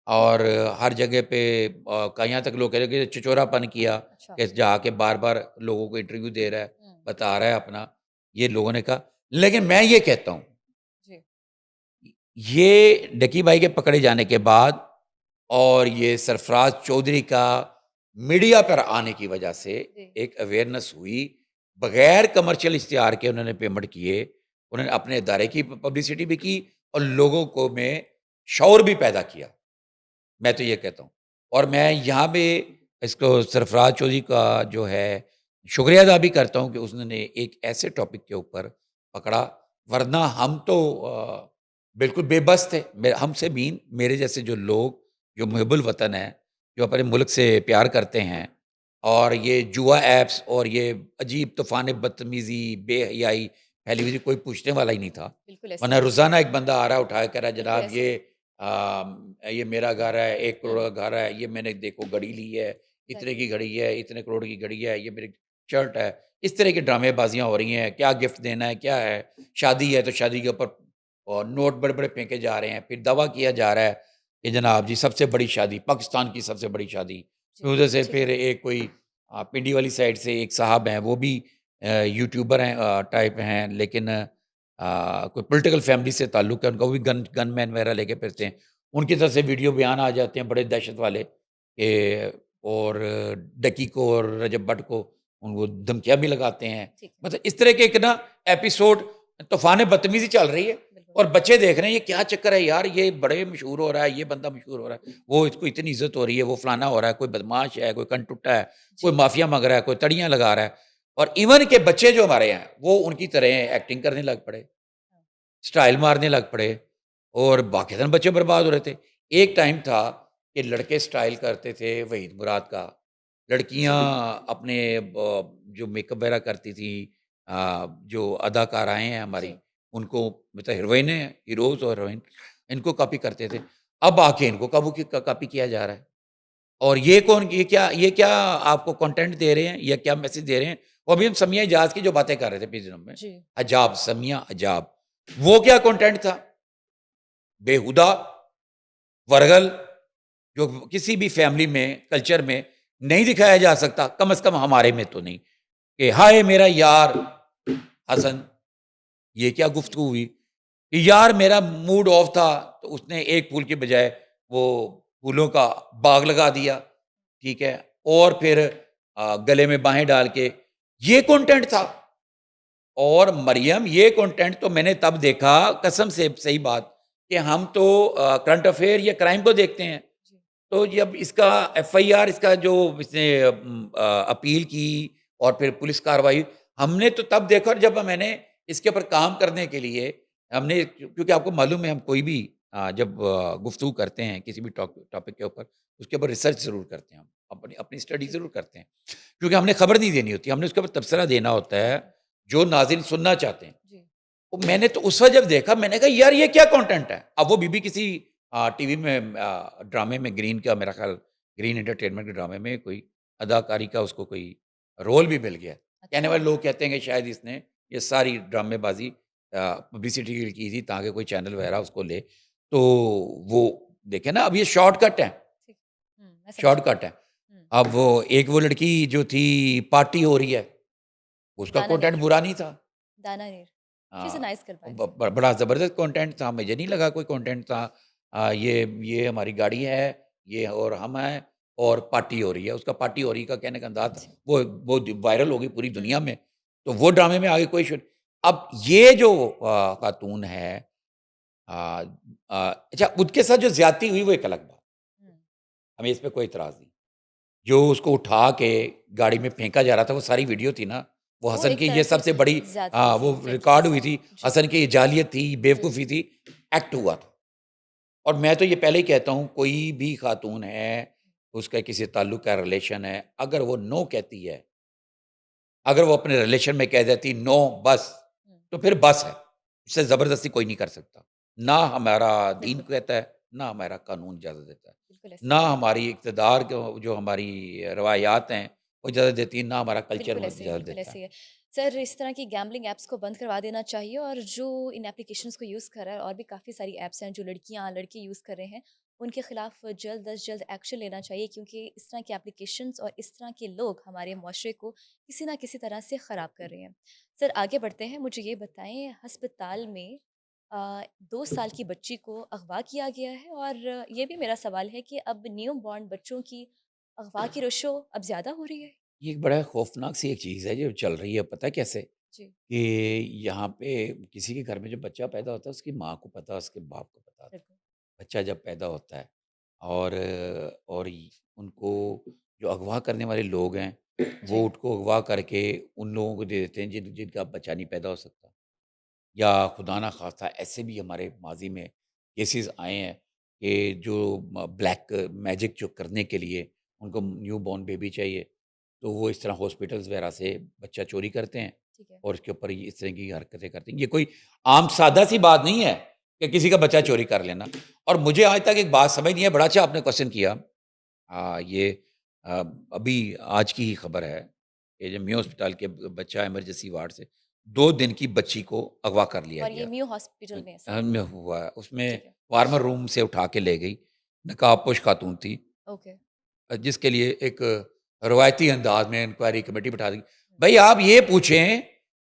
और हर जगह पे यहाँ तक लोग कह रहे हैं कि छिछोरापन किया, अच्छा। कि जाके बार-बार लोगों को इंटरव्यू दे रहा है, हुँ। बता रहा है अपना, ये लोगों ने कहा। लेकिन मैं ये कहता हूँ, जी। ये डकी भाई के पकड़े जाने के बाद और ये सरफराज चौधरी का मीडिया पर आने की वजह से जी। एक अवेयरनेस हुई। बगैर कमर्शियल इश्तिहार के उन्होंने पेमेंट किए। उन्होंने अपने इदारे की पब्लिसिटी भी की और लोगों को में शऊर भी पैदा किया। मैं तो ये कहता हूँ और मैं यहाँ पे इसको सरफराज चौधरी का जो है शुक्रिया अदा भी करता हूँ कि उसने एक ऐसे टॉपिक के ऊपर पकड़ा, वरना हम तो बिल्कुल बेबस थे। हमसे मीन मेरे जैसे जो लोग जो मुहिबुल वतन है, जो अपने मुल्क से प्यार करते हैं और ये जुआ ऐप्स और ये अजीब तूफ़ान बदतमीज़ी, बेहयाई फैली हुई थी, कोई पूछने वाला ही नहीं था। बिल्कुल ऐसे वरना ही है। रोज़ाना एक बंदा आ रहा है, उठा के कह रहा है बिल्कुल जनाब ऐसे ही है। ये मेरा घर है, 1 करोड़ हुँ। का घर है, ये मैंने देखो घड़ी ली है, इतने एग्ज़ैक्टली। की घड़ी है, इतने करोड़ की घड़ी है, ये मेरी शर्ट है। इस तरह की ड्रामेबाज़ियाँ हो रही हैं, क्या गिफ्ट देना है, क्या है? शादी है तो शादी के ऊपर नोट बड़े-बड़े फेंके जा रहे हैं, फिर दावा किया जा रहा है कि जनाब जी सबसे बड़ी शादी, पाकिस्तान की सबसे बड़ी शादी। जी। फिर उधर से ठीक। फिर एक कोई पिंडी वाली साइड से एक साहब हैं, वो भी यूट्यूबर हैं टाइप हैं, लेकिन कोई पॉलिटिकल फैमिली से ताल्लुक है उनका, वो भी गनमैन वगैरह लेके फिरते हैं। जी। उनकी तरफ से वीडियो बयान आ जाते हैं बड़े दहशत वाले कि और डकी को और रजब भट्ट को वो धमकियाँ भी लगाते हैं। ठीक है। मतलब इस तरह के एक ना एपिसोड तूफ़ान बदतमीज़ी चल रही है बिल्कुल। और बच्चे देख रहे हैं ये क्या चक्कर है यार, ये बड़े मशहूर हो रहा है, ये बंदा मशहूर हो रहा है, वो इसको इतनी इज़्ज़त हो रही है, वो फलाना हो रहा है, कोई बदमाश है, कोई कनटुट्टा है, कोई जी। माफ़िया माँग रहा है, कोई तड़ियाँ लगा रहा है और इवन के बच्चे जो हमारे हैं, वो उनकी तरह एक्टिंग करने लग पड़े। हाँ। स्टाइल मारने लग पड़े और बाक़यदा बच्चे बर्बाद हो रहे थे। एक टाइम था कि लड़के स्टाइल करते थे वहीद मुराद का, लड़कियाँ अपने जो मेकअप वगैरह करती थी जो अदाकाराएँ हैं हमारी, जी। उनको मतलब हीरोइनें हैं, हीरोज़ और हीरोइन, इनको कॉपी करते थे। अब आके इनको कॉपी किया जा रहा है और ये क्या आपको कंटेंट दे रहे हैं या क्या मैसेज दे रहे हैं? वो अभी हम समिया इजाज़ की जो बातें कर रहे थे पिछले दिनों में, जी। अजाब, समिया अजाब। वो क्या कंटेंट था? बेहुदा, वरगल, जो किसी भी फैमिली में, कल्चर में नहीं दिखाया जा सकता, कम से कम हमारे में तो नहीं, कि हाय मेरा यार हसन, ये क्या जी। गुफ्तगू हुई? कि यार मेरा मूड ऑफ था, तो उसने एक फूल के बजाय वो फूलों का बाग लगा दिया, ठीक है? और फिर गले में बाहें डाल के, ये कंटेंट था। और मरियम ये कंटेंट तो मैंने तब देखा कसम से सही बात कि हम तो करंट अफेयर या क्राइम को देखते हैं। जी। तो जब इसका एफआईआर इसका जो इसने अपील की और फिर पुलिस कार्रवाई, हमने तो तब देखा और जब मैंने इसके ऊपर काम करने के लिए हमने क्योंकि आपको मालूम है हम कोई भी जब गुफ्तगू करते हैं किसी भी टॉपिक के ऊपर, उसके ऊपर रिसर्च ज़रूर करते हैं हम, अपनी अपनी स्टडी जी। ज़रूर करते हैं। क्योंकि हमने खबर नहीं देनी होती, हमने उसके ऊपर तबसरा देना होता है, बिल्कुल। जो नाज़रीन सुनना चाहते हैं। जी। तो मैंने तो उस वक़्त जब देखा मैंने कहा यार ये क्या कंटेंट है? अब वो भी किसी टीवी में ड्रामे में ग्रीन का मेरा ख़्याल ग्रीन एंटरटेनमेंट के ड्रामे में कोई अदाकारी का उसको कोई रोल भी मिल गया। कहने अच्छा। वाले लोग कहते हैं कि शायद इसने ये सारी ड्रामेबाज़ी पब्लिसिटी के लिए की थी ताकि कोई चैनल वग़ैरह उसको ले। तो वो देखें ना अब ये शॉर्टकट है, ठीक। मैं समझ गई। शॉर्टकट है। हुँ। अब वो लड़की जो थी पार्टी हो रही है, उसका दाना कंटेंट नीर। बुरा नहीं था। दाना नीर। शी इज़ अ हाँ, nice girl by the way. बड़ा ज़बरदस्त कंटेंट था, मुझे नहीं लगा कोई कंटेंट था। ये हमारी गाड़ी है, ये और हम हैं और पार्टी हो रही है। उसका पार्टी हो रही का कहने का अंदाज़ था, जी। वो वायरल हो गई पूरी हुँ। दुनिया में। तो वो ड्रामे में आगे कोई इश्यू अब ये जो खातून है अ अच्छा उसके साथ जो ज़्यादती हुई वो एक अलग बात, हुँ। हमें इस पे कोई इतराज़ नहीं। जो उसको उठा के गाड़ी में फेंका जा रहा था, वो सारी वीडियो थी ना, वो वो हसन एक की तरह ये से सबसे बड़ी ज़्यादती थी, वो रिकॉर्ड हुई फ्रेंचाइज़ी। थी, जी, हसन की ये जालियत थी, जी, बेवकूफ़ी थी, एक्ट हुआ था। और मैं तो ये पहले ही कहता हूँ, कोई भी खातून है, उसका किसी ताल्लुक का रिलेशन है, अगर वो नो कहती है, अगर वो अपने रिलेशन में कह देती नो बस, हुँ, तो फिर बस है। उससे ज़बरदस्ती कोई नहीं कर सकता। ना हमारा दीन बिल्कुल, कहता है, ना हमारा कानून इजाज़त देता है। बिल्कुल ऐसा ना ही है। हमारी इक़्तिदार जो हमारी रवायात हैं, वो इजाज़त देती है, ना हमारा कल्चर बिल्कुल वो ऐसे ही, इजाज़त बिल्कुल देता ऐसे है। ही है। सर, इस तरह की गैम्बलिंग ऐप्स को बंद करवा देना चाहिए और जो इन एप्लीकेशंस को यूज़ कर रहा है और भी काफ़ी सारी ऐप्स हैं जो लड़कियाँ, लड़के यूज़ कर रहे हैं, उनके खिलाफ जल्द अज़ जल्द एक्शन लेना चाहिए क्योंकि इस तरह की एप्लीकेशंस और इस तरह के लोग हमारे मुआशरे को किसी न किसी तरह से ख़राब कर रहे हैं। सर, आगे बढ़ते हैं, मुझे ये बताएँ अस्पताल में 2 साल की बच्ची को अगवा किया गया है और ये भी मेरा सवाल है कि अब न्यू बॉर्न बच्चों की अगवा की रेशो अब ज़्यादा हो रही है? ये एक बड़ा खौफ़नाक सी एक चीज़ है जो चल रही है, पता है कैसे? जी, कि यहाँ पे किसी के घर में जब बच्चा पैदा होता है, उसकी माँ को पता है, उसके बाप को पता होता है। बिल्कुल। बच्चा जब पैदा होता है और उनको जो अगवा करने वाले लोग हैं, वो जी, उसको अगवा करके उन लोगों को दे देते हैं जिनका बच्चा नहीं पैदा हो सकता। या खुदा ना खास्ता ऐसे भी हमारे माजी में केसेस आए हैं कि जो ब्लैक मैजिक जो करने के लिए उनको न्यू बॉर्न बेबी चाहिए, तो वो इस तरह हॉस्पिटल्स वगैरह से बच्चा चोरी करते हैं ठीक है। और उसके ऊपर ये इस तरह की हरकतें करते हैं। ये कोई आम सादा सी बात नहीं है कि किसी का बच्चा चोरी कर लेना। और मुझे आज तक एक बात समझ नहीं है, बड़ा अच्छा आपने क्वेश्चन किया। ये अ, अभी आज की ही खबर है कि जो मेयो अस्पताल के बच्चा इमरजेंसी वार्ड से 2 दिन की बच्ची को अगवा कर लिया और ये गया। म्यू हॉस्पिटल में है सर? में हुआ है, उसमें ठीक है, वार्मर रूम से उठा के ले गई, नकाबपोश खातून थी, ओके। जिसके लिए एक रवायती अंदाज में इंक्वायरी कमेटी बिठा दी। हुँ, भई आप ये पूछें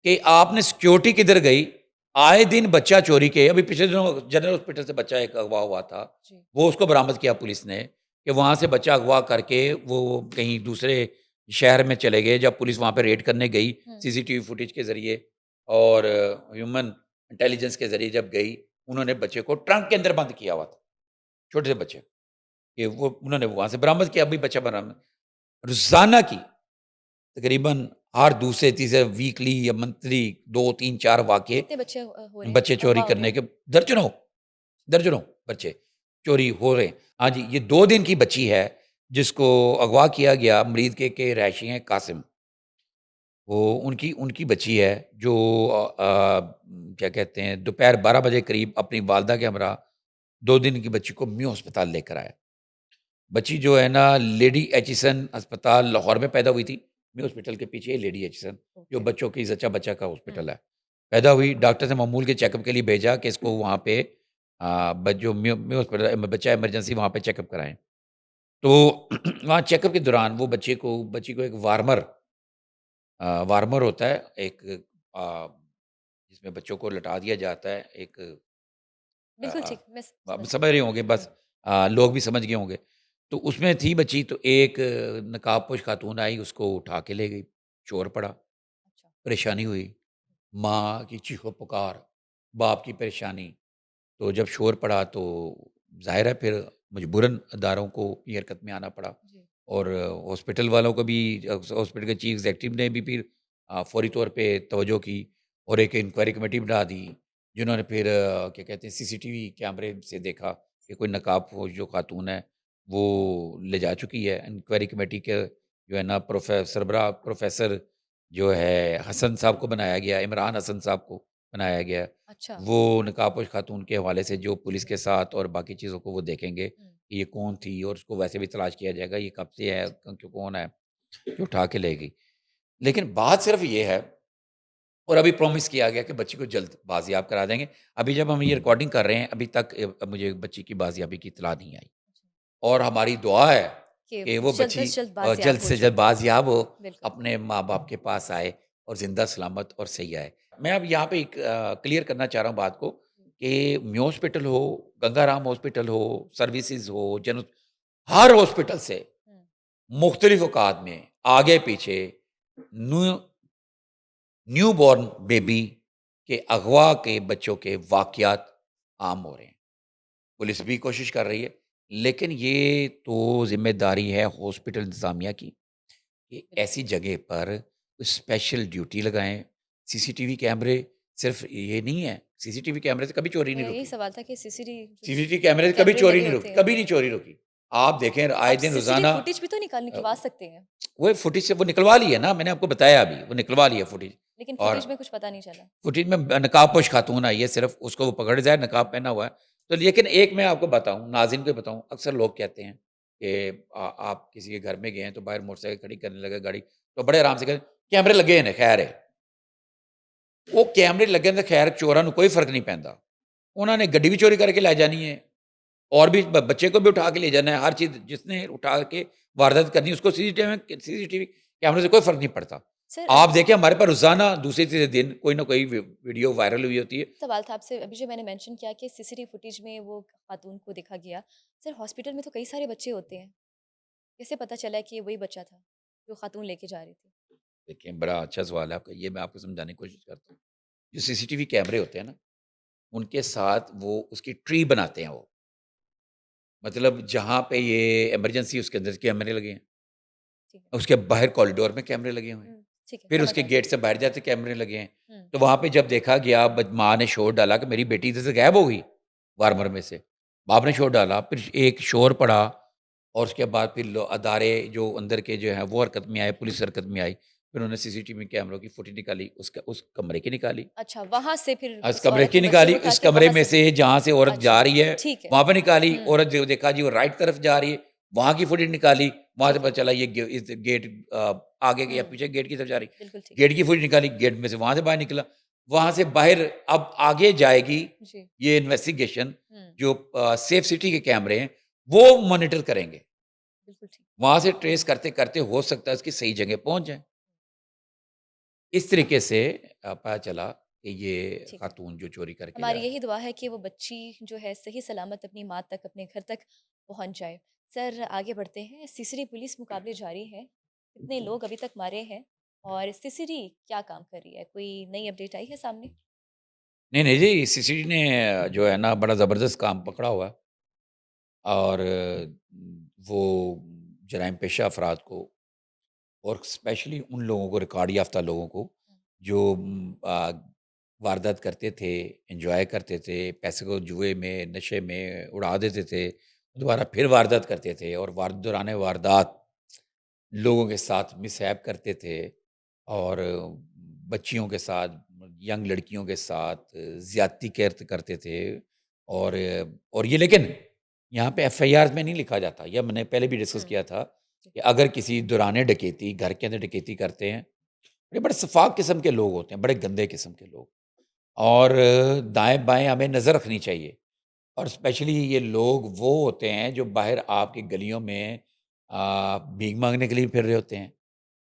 कि आपने सिक्योरिटी किधर गई? आए दिन बच्चा चोरी के अभी पिछले दिनों जनरल हॉस्पिटल से बच्चा एक अगवा हुआ था, जी। वो उसको बरामद किया पुलिस ने कि वहाँ से बच्चा अगवा करके वो कहीं दूसरे शहर में चले गए। जब पुलिस वहाँ पे रेड करने गई, हुँ, सीसीटीवी फुटेज के ज़रिए और ह्यूमन इंटेलिजेंस के ज़रिए जब गई, उन्होंने बच्चे को ट्रंक के अंदर बंद किया हुआ था, छोटे से बच्चे, कि वो उन्होंने वहाँ से बरामद किया, अभी बच्चा बरामद। रोज़ाना की तकरीबन हर दूसरे, तीसरे वीकली या मंथली 2, 3, 4 वाक़ये कितने बच्चे हो रहे हैं? बच्चे चोरी अगवा हो रहे करने हैं? के दर्जनों, दर्जनों बच्चे चोरी हो रहे हैं। हाँ जी, ये 2 दिन की बच्ची है, जिसको अगवा किया गया मरीज के रहायशी हैं कासिम। वो उनकी उनकी बच्ची है जो क्या कहते हैं दोपहर 12 बजे करीब अपनी वालदा के हमरा 2 दिन की बच्ची को म्यू अस्पताल लेकर आया। बच्ची जो है ना लेडी एचिसन अस्पताल लाहौर में पैदा हुई थी। म्यू हॉस्पिटल के पीछे लेडी एचिसन जो ओके। बच्चों की जच्चा बच्चा का हुँ, हॉस्पिटल है। पैदा हुई, डॉक्टर ने मामूल के चेकअप के लिए भेजा कि इसको वहाँ पे ब जो म्यू म्यू हॉस्पिटल बच्चा इमरजेंसी वहाँ पे चेकअप कराएँ। तो वहाँ चेकअप के दौरान वो बच्ची को एक वार्मर होता है, एक जिसमें बच्चों को लटा दिया जाता है, एक बिल्कुल ठीक, मैं स आप समझ समझ रहे होंगे हुँ, बस, लोग भी समझ गए होंगे। तो उसमें थी बच्ची, तो एक नकाबपोश खातून आई, उसको उठा के ले गई। शोर पड़ा, अच्छा। परेशानी हुई, माँ की चीखो-पुकार, बाप की परेशानी। तो जब शोर पड़ा तो ज़ाहिर है फिर मजबूरन अदारों को ये हरकत में आना पड़ा जी, और हॉस्पिटल वालों को भी हॉस्पिटल के चीफ एग्ज़ेक्टिव ने भी फिर फ़ौरी तौर पे तवज्जो की और एक इंक्वायरी कमेटी बिठा दी, जिन्होंने फिर क्या कहते हैं सीसीटीवी कैमरे से देखा कि कोई नकाबपोश जो खातून है, वो ले जा चुकी है। इंक्वायरी कमेटी के जो है ना सरबराह प्रोफ़ेसर जो है हसन साहब को बनाया गया, इमरान हसन साहब को बनाया गया। अच्छा। वो नकाबपोश खातून के हवाले से जो पुलिस के साथ और बाकी चीज़ों को वो देखेंगे हुँ, कि ये कौन थी और उसको वैसे भी तलाश किया जाएगा, ये कब से है, कौन है, जो उठा के ले गई। लेकिन बात सिर्फ़ ये है और अभी प्रॉमिस किया गया कि बच्ची को जल्द बाज़ियाब करा देंगे। अभी जब हम ये रिकॉर्डिंग कर रहे हैं, अभी तक मुझे बच्ची की बाज़ियाबी की इत्तला नहीं आई अच्छा, और हमारी दुआ है कि कि वो जल्द बच्ची अज़ जल्द जल्द बाज़ियाब हो से जल्द जाए। बाज़ियाब हो, बिल्कुल, अपने माँ-बाप के पास आए और ज़िंदा सलामत और सही आए। मैं अब यहाँ पे एक क्लियर करना चाह रहा हूँ बात को कि म्यू हॉस्पिटल हो, गंगाराम हॉस्पिटल हो, सर्विसेज़ हो, हर हॉस्पिटल से हुँ, मुख्तलिफ औकात में आगे-पीछे न्यू न्यूबॉर्न बेबी के अगवा के बच्चों के वाक़यात आम हो रहे हैं। पुलिस भी कोशिश कर रही है, लेकिन ये तो ज़िम्मेदारी है हॉस्पिटल इंतज़ामिया की कि बिल्कुल। ऐसी जगह पर कुछ स्पेशल ड्यूटी लगाएँ। सीसीटीवी कैमरे सिर्फ़ ये नहीं है, सीसीटीवी कैमरे से कभी चोरी नहीं मेरा यही रुकी। सवाल था कि सीसीटीवी जो सीसीटीवी कैमरे से कभी कैमरे चोरी लगे नहीं होते रुकी, हैं कभी नहीं वो चोरी रुकी। आप देखें आए आप दिन सीसीटीवी रोज़ाना फुटेज भी तो अ, निकलवा सकते हैं, वो फुटेज से वो निकलवा ली है ना, मैंने आपको बताया अभी, वो निकलवा ली है फुटेज। लेकिन और फुटेज में कुछ पता नहीं चला। फुटेज में नकाबपोश खातून आई है, सिर्फ़ उसको वो पकड़ जाए, नकाब पहना हुआ है। तो लेकिन एक मैं आपको बताऊँ, नाज़रीन को बताऊँ, अक्सर लोग कहते हैं कि आप किसी के घर में गए हैं, तो बाहर मोटरसाइकिल खड़ी करने लगे गाड़ी, तो बड़े आराम से कहते, कैमरे लगे हैं, खैर है। वो कैमरे लगे ने खैर चोਰਾਂ ਨੂੰ कोई फ़र्क नहीं पैंदा। उन्होंने गड्डी भी चोरी करके ले जानी है और भी बच्चे को भी उठा के ले जाना है, हर चीज़ जिसने उठा के वारदात करनी है उसको सीसीटीवी कैमरे से कोई फ़र्क नहीं पड़ता। सर आप देखिए हमारे पास रोज़ाना दूसरे-तीसरे दिन कोई ना कोई वीडियो वायरल हुई होती है। सवाल था आपसे अभी जो मैंने मेंशन किया कि सीसीटीवी फुटेज में वो खातून को देखा गया। सर हॉस्पिटल में तो कई सारे बच्चे होते हैं, कैसे पता चला कि ये वही बच्चा था, जो खातून लेके जा रही थी? देखिए बड़ा अच्छा सवाल है आपका, ये मैं आपको समझाने की कोशिश करता हूँ। जो सीसीटीवी कैमरे होते हैं ना, उनके साथ वो उसकी ट्री बनाते हैं वो। मतलब जहाँ पे ये इमरजेंसी उसके अंदर कैमरे लगे हैं, ठीक है। उसके बाहर कॉरिडोर में कैमरे लगे हुए हैं। ठीक है, फिर समझ उसके आ गया। गेट से बाहर जाते कैमरे लगे हैं। हुँ, तो वहाँ पे जब देखा गया माँ ने शोर डाला कि मेरी बेटी इधर से गायब हो गई, वार्मर में से। बाप ने शोर डाला, फिर एक शोर पड़ा और उसके बाद फिर अदारे जो अंदर के जो हैं वो हरकत में आए, पुलिस हरकत में आई। फिर उन्होंने सीसीटीवी कैमरों की फुटेज निकाली, उस कमरे की निकाली। अच्छा वहाँ से फिर उस उस कमरे औरत की के बच्चे निकाली, को उठा उस के कमरे वहाँ में से से जहाँ से औरत जा अच्छा, रही है, ठीक है। वहाँ पे निकाली। हुँ, औरत जो देखा जी वो राइट तरफ जा रही है, वहाँ की फुटेज निकाली। वहाँ से ठीक पता है। चला ये इस गेट आगे के या हुँ, पीछे गेट की तरफ जा रही है। बिल्कुल ठीक है। गेट की फुटेज निकाली, गेट में से वहाँ से बाहर निकला। वहाँ से बाहर अब आगे जाएगी जी, ये इन्वेस्टिगेशन, हुँ, जो सेफ सिटी के कैमरे हैं, वो मॉनिटर करेंगे। बिल्कुल ठीक। वहाँ से ट्रेस करते-करते हो सकता है उसकी सही जगह पहुँच जाएँ। इस तरीके से पता चला कि ये ठीक है। खातून जो चोरी करके हमारी जा रही यही दुआ है कि वो बच्ची जो है सही सलामत अपनी माँ तक, अपने घर तक पहुँच जाए। सर आगे बढ़ते हैं, सीसिडी पुलिस मुकाबले जारी है। कितने लोग अभी तक मारे हैं और सीसिडी क्या काम कर रही है? कोई नई अपडेट आई है सामने? नहीं, नहीं जी, सीसीडी ने जो है ना बड़ा ज़बरदस्त काम पकड़ा हुआ है और वो जराइम पेशा अफ़राद को और स्पेशली उन लोगों को, रिकॉर्ड याफ़्ता लोगों को जो वारदात करते थे, एन्जॉय करते थे, पैसे को जुए में, नशे में उड़ा देते थे, दोबारा फिर वारदात करते थे और दौरान वारदात लोगों के साथ मिसहैप करते थे और बच्चियों के साथ, यंग लड़कियों के साथ ज़्यादती करते थे और ये लेकिन यहाँ पे एफआईआर में नहीं लिखा जाता। यह मैंने पहले भी डिस्कस हुँ, किया था जी, कि अगर किसी दौरान डकैती, घर के अंदर डकैती करते हैं, ये बड़े शफ़ाक किस्म के लोग होते हैं, बड़े गंदे किस्म के लोग और दाएँ-बाएँ हमें नज़र रखनी चाहिए। और स्पेशली ये लोग वो होते हैं जो बाहर आपकी गलियों में भीख माँगने के लिए भी फिर रहे होते हैं,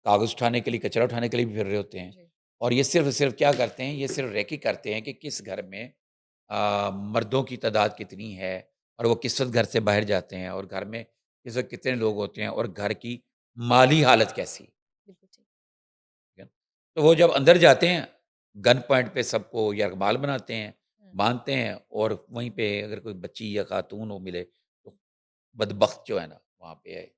कागज़ उठाने के लिए, कचरा उठाने के लिए भी फिर रहे होते हैं। जी, और ये सिर्फ़ क्या करते हैं, ये सिर्फ़ रेकी करते हैं कि किस घर में मर्दों की तादाद कितनी है और वो किस वक़्त घर से बाहर जाते हैं और घर में इस वक़्त कितने लोग होते हैं और घर की माली हालत कैसी, बिल्कुल ठीक। ठीक है। तो वो जब अंदर जाते हैं, गन पॉइंट पे सबको यरगमाल बनाते हैं, हुँ, बाँधते हैं और वहीं पे अगर कोई बच्ची या खातून हो मिले, तो बदबख्त जो है ना, वहाँ पे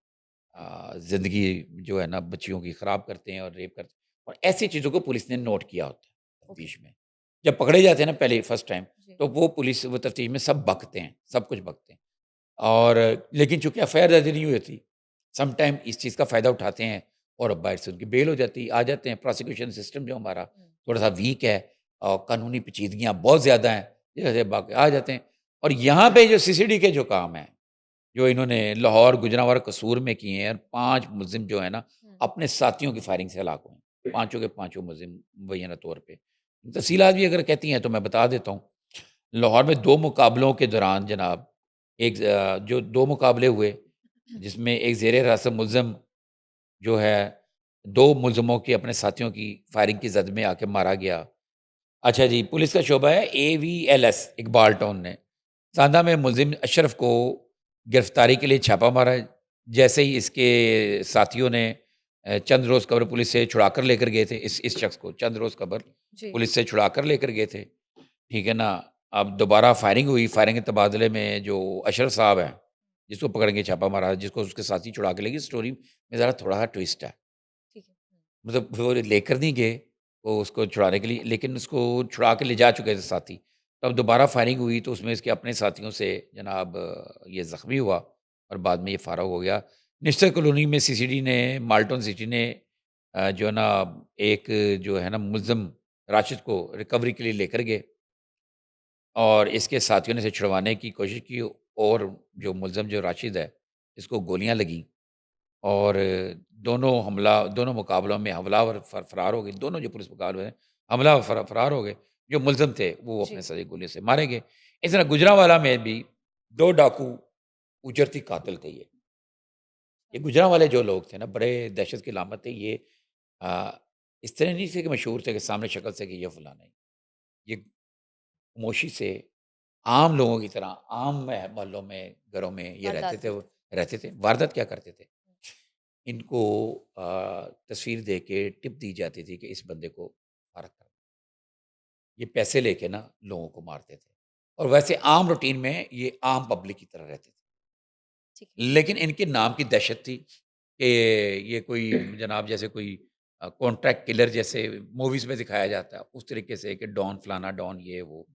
ज़िंदगी जो है ना बच्चियों की ख़राब करते हैं और रेप करते हैं और ऐसी चीज़ों को पुलिस ने नोट किया होता है ओके, तफ्तीश में। जब पकड़े जाते हैं ना पहले फर्स्ट टाइम, जी, तो वो पुलिस वो तफ्तीश में सब बकते हैं, सब कुछ बकते हैं। और लेकिन चूँकि एफआईआर दर्ज नहीं हुई होती, सम टाइम इस चीज़ का फ़ायदा उठाते हैं और बाहर से उनकी बेल हो जाती आ जाते हैं। प्रोसिक्यूशन सिस्टम जो हमारा हुँ, थोड़ा-सा वीक है और कानूनी पेचीदगियाँ बहुत ज़्यादा हैं, जैसे बाकी आ जाते हैं। और यहाँ पे जो सीसीडी के जो काम हैं, जो इन्होंने लाहौर, गुजरांवाला, कसूर में किए हैं और 5 मुल्ज़िम जो हैं ना, हुँ, अपने साथियों की फायरिंग से हलाक हुए हैं। पाँचों के पाँचों मुल्ज़िम मुबैना तौर पे। तफ़सीलात भी अगर कहती हैं तो मैं बता देता हूँ। लाहौर में 2 मुकाबलों के दौरान जनाब, एक जो 2 मुकाबले हुए, जिसमें एक ज़ेर हिरासत मुल्ज़िम जो है, 2 मुल्ज़िमों के अपने साथियों की फायरिंग की ज़द में आके मारा गया। अच्छा जी, पुलिस का शोबा है एवीएलएस इकबाल टाउन ने सांदा में मुलज़िम अशरफ को गिरफ्तारी के लिए छापा मारा है। जैसे ही इसके साथियों ने चंद रोज़ कब्र पुलिस से छुड़ा कर लेकर गए थे इस शख्स को, चंद रोज़ कब्र जी, पुलिस से छुड़ा कर लेकर गए थे, ठीक है ना? अब दोबारा फायरिंग हुई, फायरिंग के तबादले में जो अशरफ साहब हैं, जिसको पकड़ेंगे छापा मारा, जिसको उसके साथी छुड़ा के लेगी। स्टोरी में ज़रा थोड़ा-सा ट्विस्ट है। ठीक है। मतलब वो लेकर नहीं गए, वो उसको छुड़ाने के लिए, लेकिन उसको छुड़ा के ले जा चुके थे साथी। तब दोबारा फायरिंग हुई तो उसमें इसके अपने साथियों से जनाब ये ज़ख्मी हुआ और बाद में ये फ़ारग हो गया। निश्चित कॉलोनी में सीसीडी ने, माल्टन सिटी ने जो है ना, एक जो है ना मुलज़िम राशिद को रिकवरी के लिए लेकर गए और इसके साथियों ने इसे छुड़वाने की कोशिश की और जो मुलज़िम जो राशिद है, इसको गोलियाँ लगीं और दोनों मुकाबलों में हमलावर फरार हो गए। दोनों जो पुलिस मुकाबले हैं, हमलावर फरार हो गए। जो मुलज़िम थे, वो अपने जी। सही गोली से मारे गए। इस तरह गुजरांवाला में भी 2 डाकू उजरती कातिल थे ये। ये गुजरांवाले जो लोग थे ना, बड़े दहशत की अलामत थे ये। अ, इस तरह नहीं थे कि मशहूर थे कि सामने शक्ल से कि ये फलाना है। ये खामोशी से आम लोगों की तरह आम मोहल्लों में, घरों में ये रहते वारदात थे। करते रहते थे। वारदात क्या करते थे? थे। इनको तस्वीर दे के टिप दी जाती थी कि इस बंदे को फ़ारग कर। ये पैसे लेके ना लोगों को मारते थे और वैसे आम रूटीन में ये आम पब्लिक की तरह रहते थे। ठीक है। लेकिन इनके नाम की दहशत थी कि ये कोई जनाब जैसे कोई कॉन्ट्रैक्ट किलर जैसे मूवीज़ में दिखाया जाता है, उस तरीके से कि डॉन फलाना डॉन ये वो।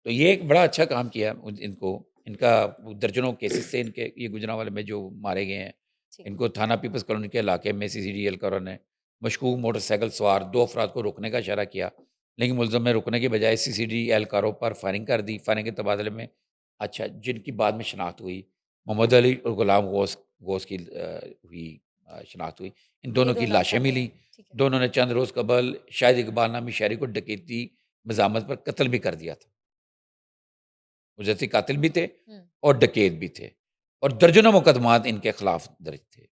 तो ये एक बड़ा अच्छा काम किया इनको। इनका दर्जनों केसेस थे इनके, ये गुजरांवाले में जो मारे गए हैं। ठीक है। इनको थाना पीपल्स कॉलोनी के इलाके में सीसीडी एहलकारों ने मशकूक मोटरसाइकिल सवार 2 अफराद को रोकने का इशारा किया, लेकिन मुलज़िम ने रुकने के बजाय सीसीडी एहलकारों पर फायरिंग कर दी। फायरिंग के तबादले में अच्छा, जिनकी बाद में शनाख्त हुई, मोहम्मद अली और गुलाम गौस गौस की हुई शनाख्त हुई। इन ये दोनों की दोनों लाशें अफराद मिली। हैं। ठीक है। दोनों ने चंद रोज़ कबल शाहिद इकबाल नामी शहरी को डकैती मज़ामत पर कत्ल भी कर दिया था। वो जैसे कातिल भी थे हुँ। और डकैत भी थे और दर्जनों मुकदमात इनके खिलाफ दर्ज थे।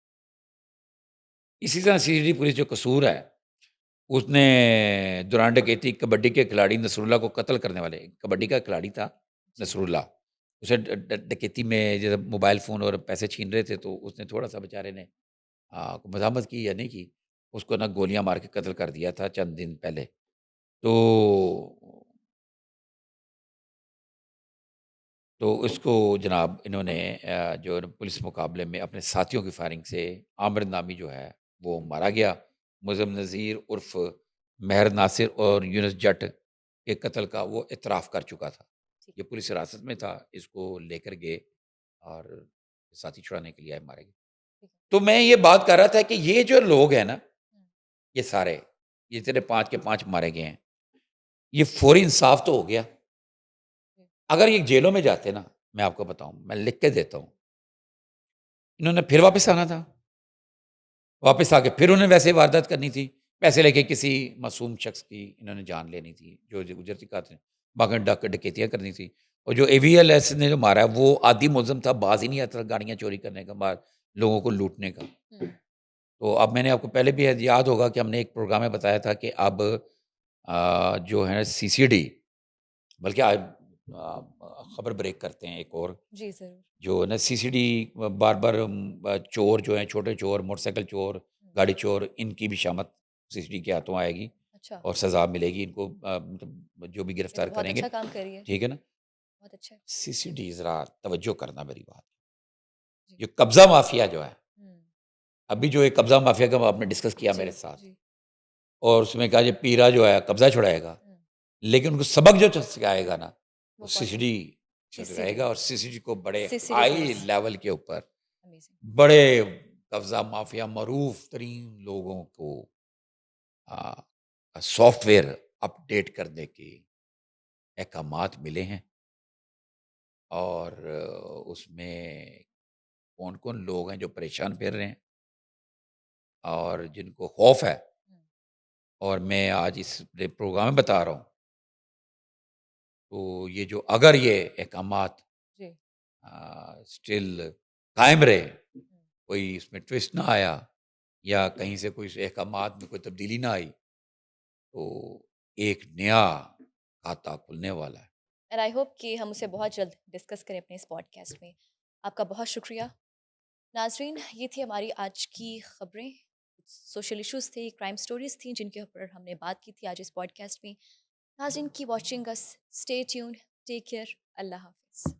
इसी तरह सीसीडी पुलिस जो कसूर है, उसने दौरान डकैती कबड्डी के खिलाड़ी नसरुल्लाह को कत्ल करने वाले, कबड्डी का खिलाड़ी था जी। नसरुल्लाह, उसे ड ड डकैती में जब मोबाइल फ़ोन और पैसे छीन रहे थे, तो उसने थोड़ा-सा बेचारे ने मज़ाहमत की या नहीं की, उसको ना गोलियाँ मार के कत्ल कर दिया था चंद दिन पहले। तो तो इसको जनाब इन्होंने जो है ना पुलिस मुकाबले में अपने साथियों की फायरिंग से आमिर नामी जो है वो मारा गया। मुज़्ज़म नज़ीर उर्फ़ मेहर नासिर और यूनुस जट के कत्ल का वो इतराफ़ कर चुका था। ठीक ये पुलिस हिरासत में था, इसको लेकर गए और साथी छुड़ाने के लिए आए, मारे गए। ठीक है। तो मैं ये बात कर रहा था कि ये जो लोग हैं ना, हुँ। ये सारे, ये तेरे 5 के 5 मारे गए हैं, ये फ़ौरी इंसाफ़ तो हो गया। जी। अगर ये जेलों में जाते ना, मैं आपको बताऊँ, मैं लिख के देता हूँ, इन्होंने फिर वापस आना था। वापस आके फिर उन्हें वैसे ही वारदात करनी थी। पैसे लेके किसी मासूम शख्स की इन्होंने जान लेनी थी, जो गुज़र चुका था। बाकी डकैतियाँ करनी थी और जो एवीएलएस ने जो मारा है, वो आदी मुलज़िम था, बाज़ ही नहीं आता था गाड़ियाँ चोरी करने का, लोगों को लूटने का। हुँ। तो अब मैंने आपको पहले भी याद होगा कि हमने एक प्रोग्राम में बताया था कि अब जो है सीसीडी, बल्कि आज खबर ब्रेक करते हैं एक और, जी, ज़रूर। जो है ना सीसीडी बार-बार चोर जो हैं, छोटे चोर, मोटरसाइकिल चोर, हुँ। गाड़ी चोर, इनकी भी शामत सीसीडी के हाथों आएगी अच्छा। और सज़ा मिलेगी इनको, मतलब जो भी ये तो गिरफ्तार बहुत करेंगे, अच्छा काम कर रही है। ठीक है ना? बहुत अच्छा है। सीसीडी ज़रा तवज्जो करना मेरी बात। जी। जो कब्ज़ा माफ़िया जो है, हुँ। अभी जो ये कब्ज़ा माफ़िया का आपने डिस्कस किया जी, मेरे साथ जी। और उसमें कहा ये पीरा जो है कब्ज़ा छुड़ाएगा, हुँ। लेकिन उनको सबक जो सिखाएगा ना, वो वो कौन-सा? CCD CCD. सिखाएगा और सीसीडी को बड़े सीसीडी हाई पुलिस। लेवल के ऊपर अमेज़िंग। बड़े कब्ज़ा माफ़िया मरूफ तरीन लोगों को सॉफ्टवेयर अपडेट करने के अहकामात मिले हैं और उसमें कौन-कौन लोग हैं जो परेशान फिर रहे हैं और जिनको खौफ है, हुँ। और मैं आज इस प्रोग्राम में बता रहा हूँ। तो ये जो अगर ये अहकामात जी। स्टिल कायम रहे, हुँ। कोई इसमें ट्विस्ट ना आया या कहीं से कोई अहकामात में कोई तब्दीली ना आई, तो एक नया खाता खुलने वाला है। एंड आई होप कि हम उसे बहुत जल्द डिस्कस करें अपने इस पॉडकास्ट में। आपका बहुत शुक्रिया। नाज़रीन, ये थी हमारी आज की खबरें। सोशल इश्यूज़ थे, क्राइम स्टोरीज़ थी जिनके ऊपर हमने बात की थी आज इस पॉडकास्ट में। नाज़रीन, keep watching us, stay tuned, take care, अल्लाह हाफ़िज़।